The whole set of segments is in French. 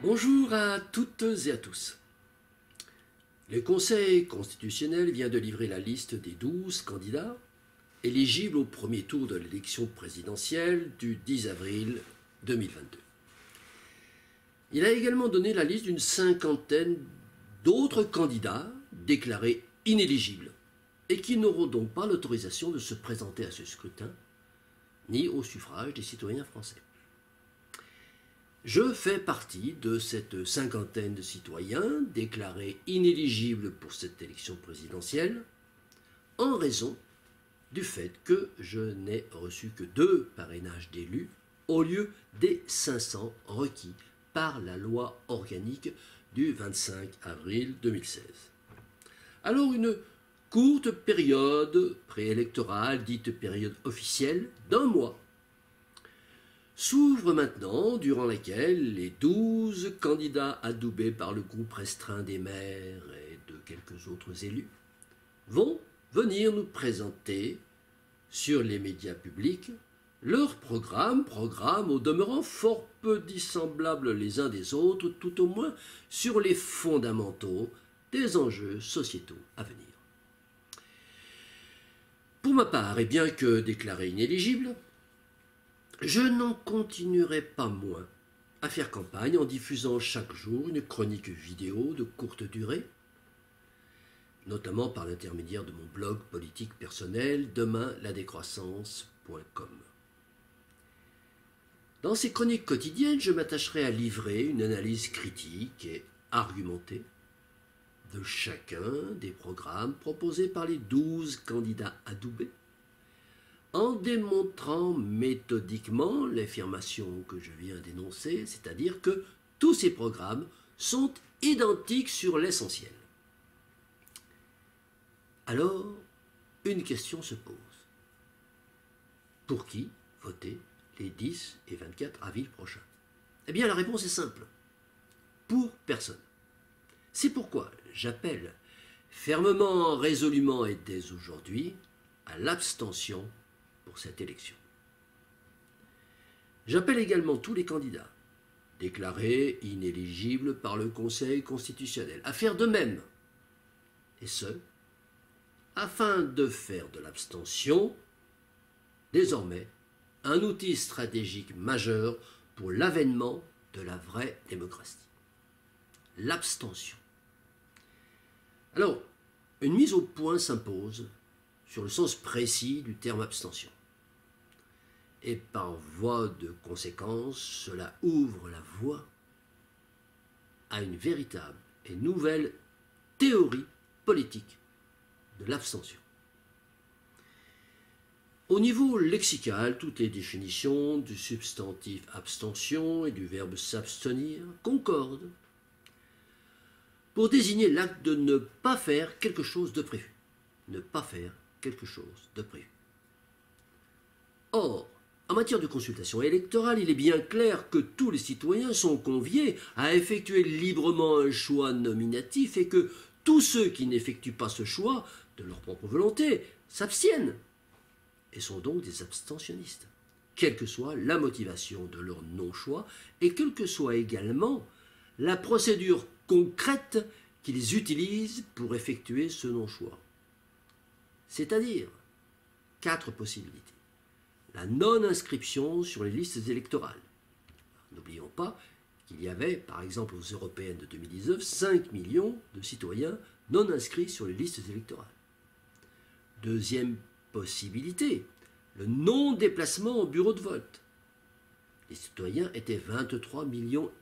Bonjour à toutes et à tous. Le Conseil constitutionnel vient de livrer la liste des 12 candidats éligibles au premier tour de l'élection présidentielle du 10 avril 2022. Il a également donné la liste d'une cinquantaine d'autres candidats déclarés inéligibles et qui n'auront donc pas l'autorisation de se présenter à ce scrutin ni au suffrage des citoyens français. Je fais partie de cette cinquantaine de citoyens déclarés inéligibles pour cette élection présidentielle en raison du fait que je n'ai reçu que 2 parrainages d'élus au lieu des 500 requis par la loi organique du 25 avril 2016. Alors une courte période préélectorale, dite période officielle, d'1 mois, s'ouvre maintenant, durant laquelle les 12 candidats adoubés par le groupe restreint des maires et de quelques autres élus vont venir nous présenter sur les médias publics leur programme au demeurant fort peu dissemblables les uns des autres, tout au moins sur les fondamentaux des enjeux sociétaux à venir. Pour ma part, et bien que déclaré inéligible, je n'en continuerai pas moins à faire campagne en diffusant chaque jour une chronique vidéo de courte durée, notamment par l'intermédiaire de mon blog politique personnel demainladécroissance.com. Dans ces chroniques quotidiennes, je m'attacherai à livrer une analyse critique et argumentée de chacun des programmes proposés par les 12 candidats adoubés, en démontrant méthodiquement l'affirmation que je viens d'énoncer, c'est-à-dire que tous ces programmes sont identiques sur l'essentiel. Alors, une question se pose. Pour qui voter les 10 et 24 avril prochains? Eh bien, la réponse est simple. Pour personne. C'est pourquoi j'appelle fermement, résolument et dès aujourd'hui à l'abstention pour cette élection. J'appelle également tous les candidats déclarés inéligibles par le Conseil constitutionnel à faire de même, et ce, afin de faire de l'abstention désormais un outil stratégique majeur pour l'avènement de la vraie démocratie. L'abstention. Alors, une mise au point s'impose sur le sens précis du terme abstention. Et par voie de conséquence, cela ouvre la voie à une véritable et nouvelle théorie politique de l'abstention. Au niveau lexical, toutes les définitions du substantif abstention et du verbe s'abstenir concordent pour désigner l'acte de ne pas faire quelque chose de prévu. Ne pas faire quelque chose de prévu. Or, en matière de consultation électorale, il est bien clair que tous les citoyens sont conviés à effectuer librement un choix nominatif et que tous ceux qui n'effectuent pas ce choix de leur propre volonté s'abstiennent et sont donc des abstentionnistes, quelle que soit la motivation de leur non-choix et quelle que soit également la procédure concrète qu'ils utilisent pour effectuer ce non-choix. C'est-à-dire 4 possibilités. La non-inscription sur les listes électorales. N'oublions pas qu'il y avait, par exemple aux européennes de 2019, 5 millions de citoyens non inscrits sur les listes électorales. Deuxième possibilité, le non-déplacement au bureau de vote. Les citoyens étaient 23,5 millions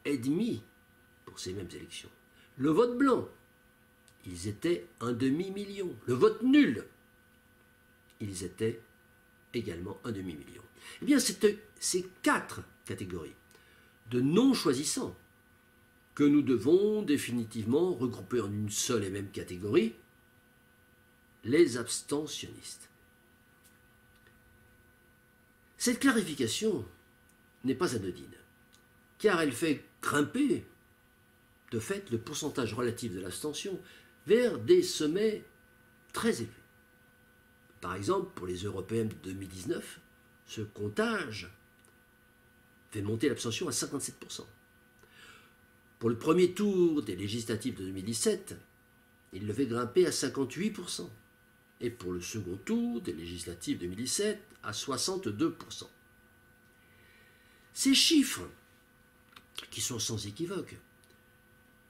pour ces mêmes élections. Le vote blanc, ils étaient 1,5 demi-million. Le vote nul, ils étaient également 1,5 demi-million. Eh bien, c'est ces 4 catégories de non-choisissants que nous devons définitivement regrouper en une seule et même catégorie, les abstentionnistes. Cette clarification n'est pas anodine, car elle fait grimper, de fait, le pourcentage relatif de l'abstention vers des sommets très élevés. Par exemple, pour les européennes de 2019, ce comptage fait monter l'abstention à 57%. Pour le premier tour des législatives de 2017, il devait grimper à 58%. Et pour le second tour des législatives de 2017, à 62%. Ces chiffres, qui sont sans équivoque,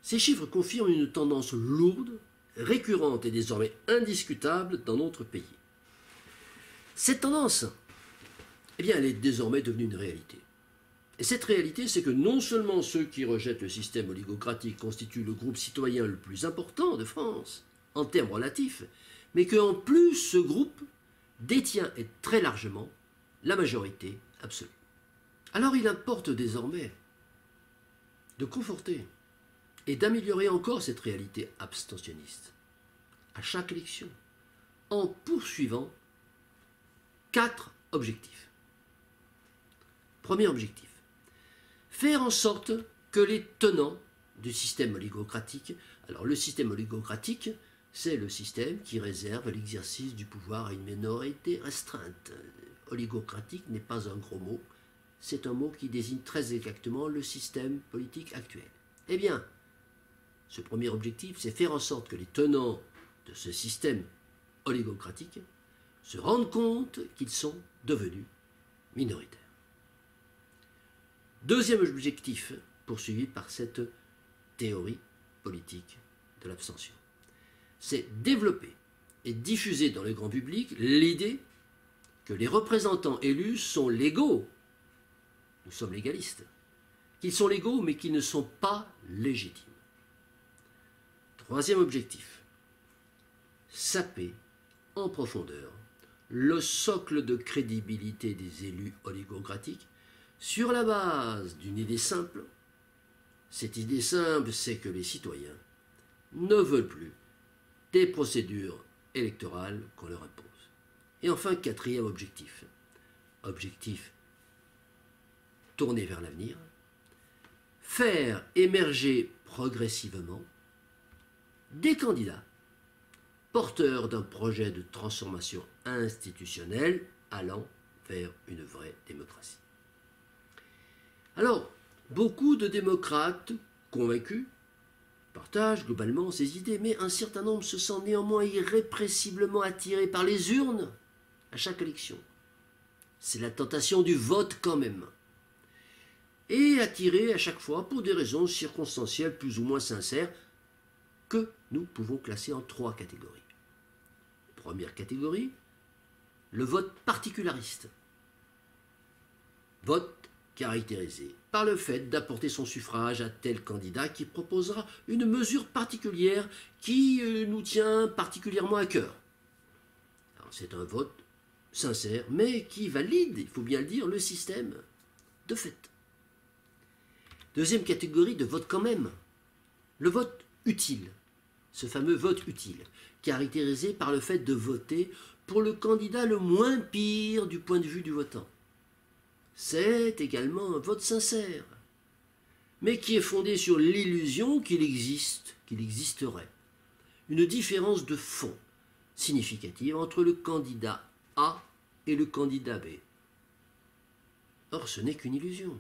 ces chiffres confirment une tendance lourde, récurrente et désormais indiscutable dans notre pays. Cette tendance, eh bien, elle est désormais devenue une réalité. Et cette réalité, c'est que non seulement ceux qui rejettent le système oligocratique constituent le groupe citoyen le plus important de France, en termes relatifs, mais qu'en plus ce groupe détient et très largement la majorité absolue. Alors il importe désormais de conforter et d'améliorer encore cette réalité abstentionniste à chaque élection en poursuivant 4 objectifs. Premier objectif, faire en sorte que les tenants du système oligocratique, alors le système oligocratique, c'est le système qui réserve l'exercice du pouvoir à une minorité restreinte. Oligocratique n'est pas un gros mot, c'est un mot qui désigne très exactement le système politique actuel. Eh bien, ce premier objectif, c'est faire en sorte que les tenants de ce système oligocratique se rendent compte qu'ils sont devenus minoritaires. Deuxième objectif poursuivi par cette théorie politique de l'abstention, c'est développer et diffuser dans le grand public l'idée que les représentants élus sont légaux. Nous sommes légalistes. Qu'ils sont légaux mais qu'ils ne sont pas légitimes. Troisième objectif, saper en profondeur le socle de crédibilité des élus oligocratiques sur la base d'une idée simple. Cette idée simple, c'est que les citoyens ne veulent plus des procédures électorales qu'on leur impose. Et enfin, quatrième objectif, objectif tourné vers l'avenir, faire émerger progressivement des candidats porteurs d'un projet de transformation institutionnelle allant vers une vraie démocratie. Alors, beaucoup de démocrates convaincus partagent globalement ces idées, mais un certain nombre se sentent néanmoins irrépressiblement attirés par les urnes à chaque élection. C'est la tentation du vote quand même. Et attirés à chaque fois pour des raisons circonstancielles plus ou moins sincères que nous pouvons classer en 3 catégories. Première catégorie, le vote particulariste. Vote caractérisé par le fait d'apporter son suffrage à tel candidat qui proposera une mesure particulière qui nous tient particulièrement à cœur. C'est un vote sincère, mais qui valide, il faut bien le dire, le système de fait. Deuxième catégorie de vote quand même, le vote utile, ce fameux vote utile, caractérisé par le fait de voter pour le candidat le moins pire du point de vue du votant. C'est également un vote sincère, mais qui est fondé sur l'illusion qu'il existe, qu'il existerait une différence de fond significative entre le candidat A et le candidat B. Or, ce n'est qu'une illusion.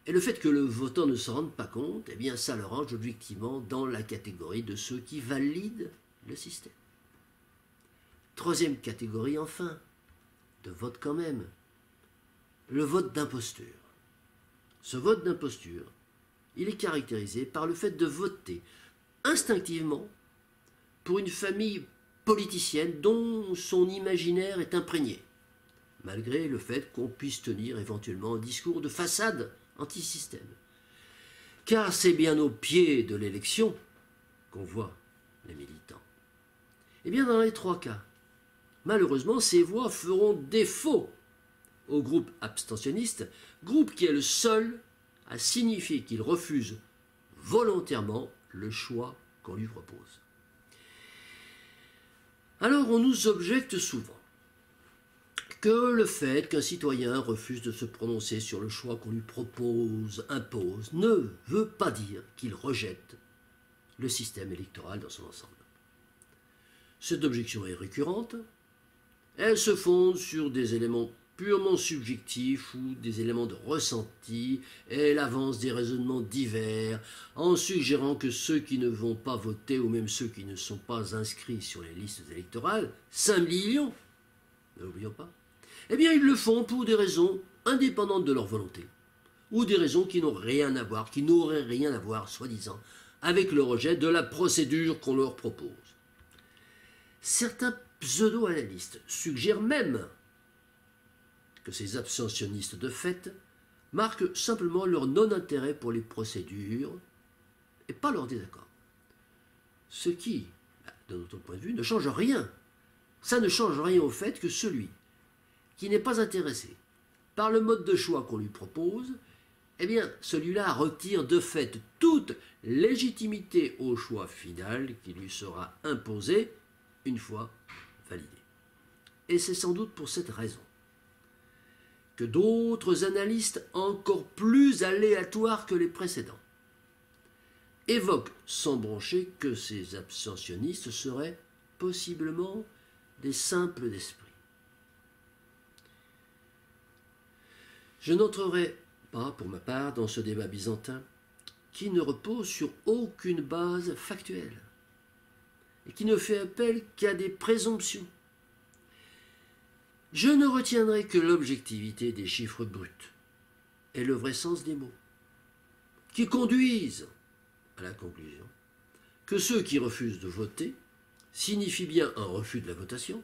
Et le fait que le votant ne s'en rende pas compte, eh bien, ça le range objectivement dans la catégorie de ceux qui valident le système. Troisième catégorie, enfin, de vote quand même, le vote d'imposture. Ce vote d'imposture, il est caractérisé par le fait de voter instinctivement pour une famille politicienne dont son imaginaire est imprégné, malgré le fait qu'on puisse tenir éventuellement un discours de façade anti-système. Car c'est bien au pied de l'élection qu'on voit les militants. Eh bien, dans les 3 cas, malheureusement, ces voix feront défaut au groupe abstentionniste, groupe qui est le seul à signifier qu'il refuse volontairement le choix qu'on lui propose. Alors on nous objecte souvent que le fait qu'un citoyen refuse de se prononcer sur le choix qu'on lui propose, impose, ne veut pas dire qu'il rejette le système électoral dans son ensemble. Cette objection est récurrente, elle se fonde sur des éléments purement subjectifs ou des éléments de ressenti. Elle avance des raisonnements divers en suggérant que ceux qui ne vont pas voter ou même ceux qui ne sont pas inscrits sur les listes électorales, 5 millions, n'oublions pas, eh bien ils le font pour des raisons indépendantes de leur volonté ou des raisons qui n'ont rien à voir, qui n'auraient rien à voir, soi-disant, avec le rejet de la procédure qu'on leur propose. Certains pseudo-analystes suggèrent même que ces abstentionnistes de fait marquent simplement leur non-intérêt pour les procédures et pas leur désaccord. Ce qui, de notre point de vue, ne change rien. Ça ne change rien au fait que celui qui n'est pas intéressé par le mode de choix qu'on lui propose, eh bien, celui-là retire de fait toute légitimité au choix final qui lui sera imposé une fois validé. Et c'est sans doute pour cette raison que d'autres analystes encore plus aléatoires que les précédents évoquent sans broncher que ces abstentionnistes seraient possiblement des simples d'esprit. Je n'entrerai pas, pour ma part, dans ce débat byzantin qui ne repose sur aucune base factuelle et qui ne fait appel qu'à des présomptions. Je ne retiendrai que l'objectivité des chiffres bruts et le vrai sens des mots, qui conduisent à la conclusion que ceux qui refusent de voter signifient bien un refus de la votation,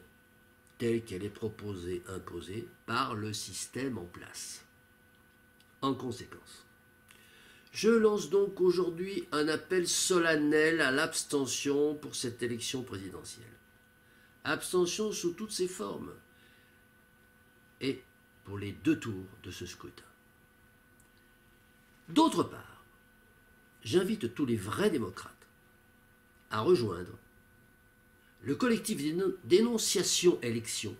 telle qu'elle est proposée, imposée par le système en place. En conséquence, je lance donc aujourd'hui un appel solennel à l'abstention pour cette élection présidentielle. Abstention sous toutes ses formes et pour les 2 tours de ce scrutin. D'autre part, j'invite tous les vrais démocrates à rejoindre le collectif Dénonciation Élection,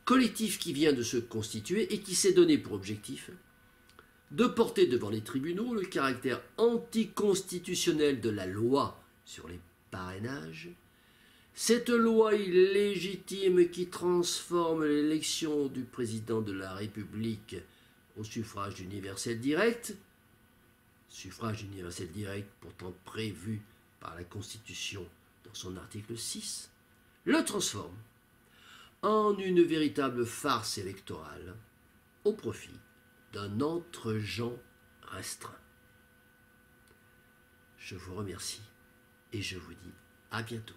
collectif qui vient de se constituer et qui s'est donné pour objectif de porter devant les tribunaux le caractère anticonstitutionnel de la loi sur les parrainages, cette loi illégitime qui transforme l'élection du président de la République au suffrage universel direct pourtant prévu par la Constitution dans son article 6, le transforme en une véritable farce électorale au profit d'un entre-gens restreint. Je vous remercie et je vous dis à bientôt.